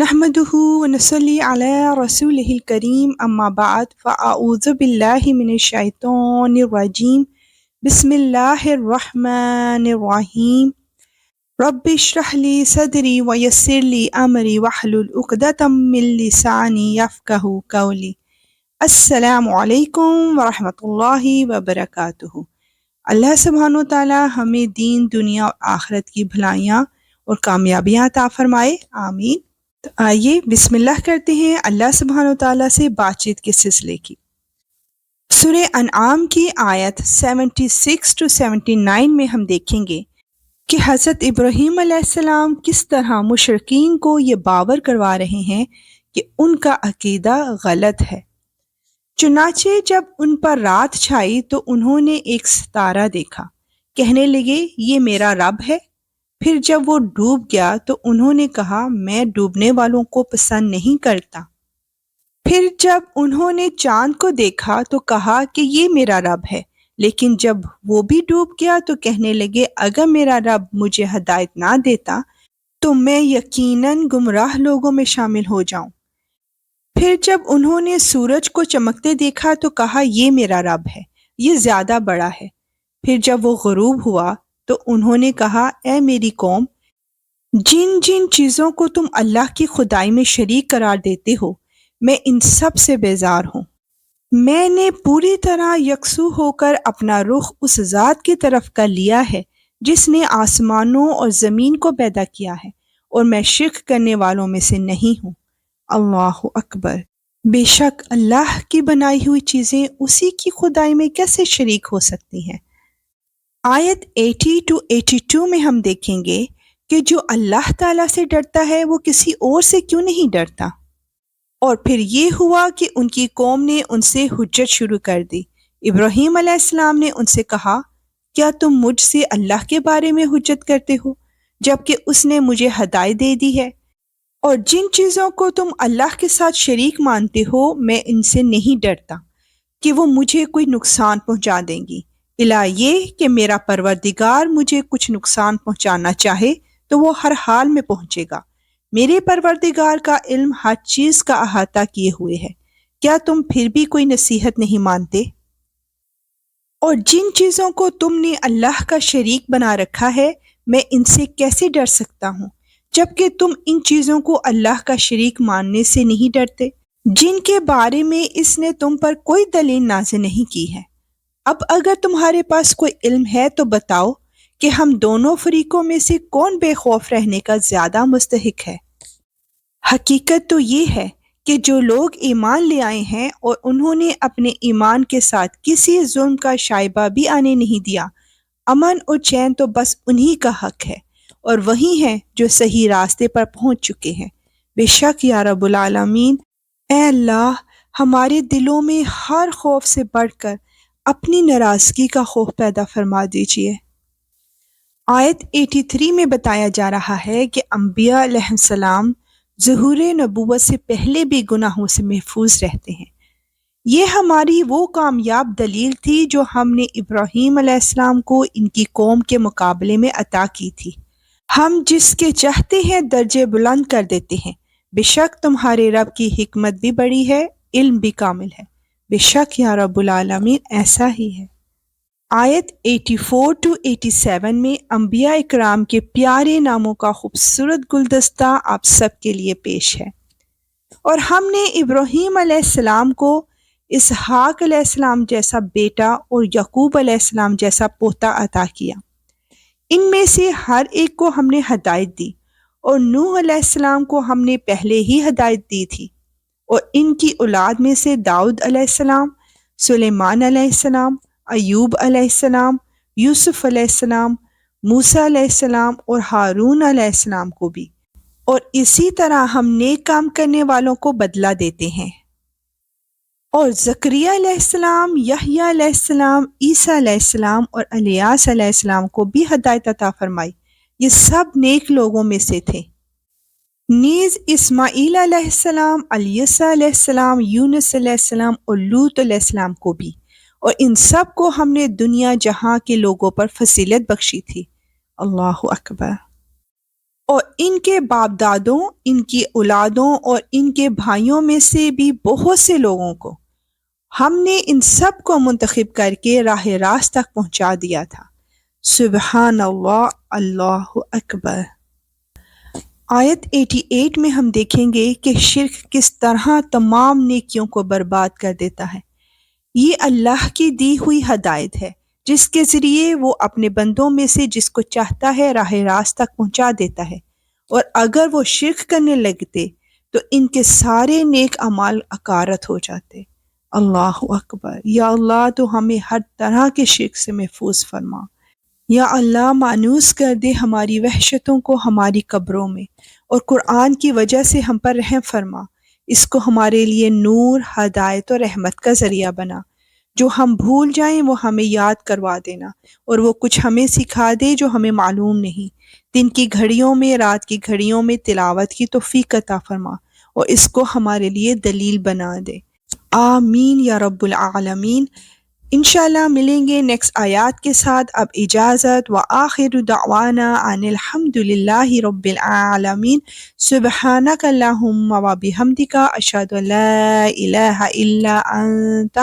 نحمده ونصلي على رسوله الكريم أما بعد فأعوذ بالله من الشيطان الرجيم بسم الله الرحمن الرحيم رب اشرح لي صدري ويسر لي أمري واحلل عقدة من لساني يفقهوا قولي السلام علیکم ورحمۃ اللہ وبرکاتہ۔ اللہ سبحانہ و تعالی ہمیں دین دنیا اور آخرت کی بھلائیاں اور کامیابیاں عطا فرمائے، آمین۔ تو آئیے بسم اللہ کرتے ہیں اللہ سبحانہ و تعالیٰ سے بات چیت کے سلسلے کی۔ سورہ انعام کی آیت 76 to 79 میں ہم دیکھیں گے کہ حضرت ابراہیم علیہ السلام کس طرح مشرکین کو یہ باور کروا رہے ہیں کہ ان کا عقیدہ غلط ہے۔ چنانچہ جب ان پر رات چھائی تو انہوں نے ایک ستارہ دیکھا، کہنے لگے یہ میرا رب ہے۔ پھر جب وہ ڈوب گیا تو انہوں نے کہا میں ڈوبنے والوں کو پسند نہیں کرتا۔ پھر جب انہوں نے چاند کو دیکھا تو کہا کہ یہ میرا رب ہے، لیکن جب وہ بھی ڈوب گیا تو کہنے لگے اگر میرا رب مجھے ہدایت نہ دیتا تو میں یقیناً گمراہ لوگوں میں شامل ہو جاؤں۔ پھر جب انہوں نے سورج کو چمکتے دیکھا تو کہا یہ میرا رب ہے، یہ زیادہ بڑا ہے۔ پھر جب وہ غروب ہوا تو انہوں نے کہا اے میری قوم، جن جن چیزوں کو تم اللہ کی خدائی میں شریک قرار دیتے ہو میں ان سب سے بیزار ہوں۔ میں نے پوری طرح یکسو ہو کر اپنا رخ اس ذات کی طرف کر لیا ہے جس نے آسمانوں اور زمین کو پیدا کیا ہے، اور میں شرک کرنے والوں میں سے نہیں ہوں۔ اللہ اکبر۔ بے شک اللہ کی بنائی ہوئی چیزیں اسی کی خدائی میں کیسے شریک ہو سکتی ہیں۔ آیت 80 to 82 میں ہم دیکھیں گے کہ جو اللہ تعالیٰ سے ڈرتا ہے وہ کسی اور سے کیوں نہیں ڈرتا۔ اور پھر یہ ہوا کہ ان کی قوم نے ان سے حجت شروع کر دی۔ ابراہیم علیہ السلام نے ان سے کہا کیا تم مجھ سے اللہ کے بارے میں حجت کرتے ہو جبکہ اس نے مجھے ہدایت دے دی ہے؟ اور جن چیزوں کو تم اللہ کے ساتھ شریک مانتے ہو میں ان سے نہیں ڈرتا کہ وہ مجھے کوئی نقصان پہنچا دیں گی، الا یہ کہ میرا پروردگار مجھے کچھ نقصان پہنچانا چاہے تو وہ ہر حال میں پہنچے گا۔ میرے پروردگار کا علم ہر چیز کا احاطہ کیے ہوئے ہے، کیا تم پھر بھی کوئی نصیحت نہیں مانتے؟ اور جن چیزوں کو تم نے اللہ کا شریک بنا رکھا ہے میں ان سے کیسے ڈر سکتا ہوں جبکہ تم ان چیزوں کو اللہ کا شریک ماننے سے نہیں ڈرتے جن کے بارے میں اس نے تم پر کوئی دلیل نازل نہیں کی ہے۔ اب اگر تمہارے پاس کوئی علم ہے تو بتاؤ کہ ہم دونوں فریقوں میں سے کون بے خوف رہنے کا زیادہ مستحق ہے۔ حقیقت تو یہ ہے کہ جو لوگ ایمان لے آئے ہیں اور انہوں نے اپنے ایمان کے ساتھ کسی ظلم کا شائبہ بھی آنے نہیں دیا، امن اور چین تو بس انہی کا حق ہے، اور وہی ہیں جو صحیح راستے پر پہنچ چکے ہیں۔ بے شک یا رب العالمین، اے اللہ ہمارے دلوں میں ہر خوف سے بڑھ کر اپنی ناراضگی کا خوف پیدا فرما دیجیے۔ آیت 83 میں بتایا جا رہا ہے کہ انبیاء علیہ السلام ظہور نبوت سے پہلے بھی گناہوں سے محفوظ رہتے ہیں۔ یہ ہماری وہ کامیاب دلیل تھی جو ہم نے ابراہیم علیہ السلام کو ان کی قوم کے مقابلے میں عطا کی تھی۔ ہم جس کے چاہتے ہیں درجے بلند کر دیتے ہیں۔ بے شک تمہارے رب کی حکمت بھی بڑی ہے، علم بھی کامل ہے۔ بے شک یا رب العالمین ایسا ہی ہے۔ آیت 84 to 87 میں انبیاء اکرام کے پیارے ناموں کا خوبصورت گلدستہ آپ سب کے لیے پیش ہے۔ اور ہم نے ابراہیم علیہ السلام کو اسحاق علیہ السلام جیسا بیٹا اور یعقوب علیہ السلام جیسا پوتا عطا کیا۔ ان میں سے ہر ایک کو ہم نے ہدایت دی، اور نوح علیہ السلام کو ہم نے پہلے ہی ہدایت دی تھی، اور ان کی اولاد میں سے داؤد علیہ السلام، سلیمان علیہ السلام، ایوب علیہ السلام، یوسف علیہ السلام، موسیٰ علیہ السلام اور ہارون علیہ السلام کو بھی، اور اسی طرح ہم نیک کام کرنے والوں کو بدلہ دیتے ہیں۔ اور زکریا علیہ السلام، یحییٰ علیہ السلام، عیسیٰ علیہ السلام اور الیاس علیہ السلام کو بھی ہدایت عطا فرمائی، یہ سب نیک لوگوں میں سے تھے۔ نیز اسماعیل علیہ السلام، الیسع علیہ السلام، یونس علیہ السلام اور لوط علیہ السلام کو بھی، اور ان سب کو ہم نے دنیا جہاں کے لوگوں پر فضیلت بخشی تھی۔ اللہ اکبر۔ اور ان کے باپ دادوں، ان کی اولادوں اور ان کے بھائیوں میں سے بھی بہت سے لوگوں کو ہم نے ان سب کو منتخب کر کے راہ راست تک پہنچا دیا تھا۔ سبحان اللہ، اللہ اکبر۔ آیت 88 میں ہم دیکھیں گے کہ شرک کس طرح تمام نیکیوں کو برباد کر دیتا ہے۔ یہ اللہ کی دی ہوئی ہدایت ہے جس کے ذریعے وہ اپنے بندوں میں سے جس کو چاہتا ہے راہ راست تک پہنچا دیتا ہے، اور اگر وہ شرک کرنے لگتے تو ان کے سارے نیک اعمال اکارت ہو جاتے۔ اللہ اکبر۔ یا اللہ تو ہمیں ہر طرح کے شرک سے محفوظ فرما۔ یا اللہ مانوس کر دے ہماری وحشتوں کو ہماری قبروں میں، اور قرآن کی وجہ سے ہم پر رحم فرما۔ اس کو ہمارے لیے نور، ہدایت اور رحمت کا ذریعہ بنا۔ جو ہم بھول جائیں وہ ہمیں یاد کروا دینا، اور وہ کچھ ہمیں سکھا دے جو ہمیں معلوم نہیں۔ دن کی گھڑیوں میں، رات کی گھڑیوں میں تلاوت کی توفیق عطا فرما، اور اس کو ہمارے لیے دلیل بنا دے۔ آمین یا رب العالمین۔ انشاءاللہ ملیں گے نیکسٹ آیات کے ساتھ۔ اب اجازت، وآخر دعوانا ان الحمد للہ رب العالمین۔ سبحانک اللہم وبحمدک، اشہد ان لا الہ الا انت،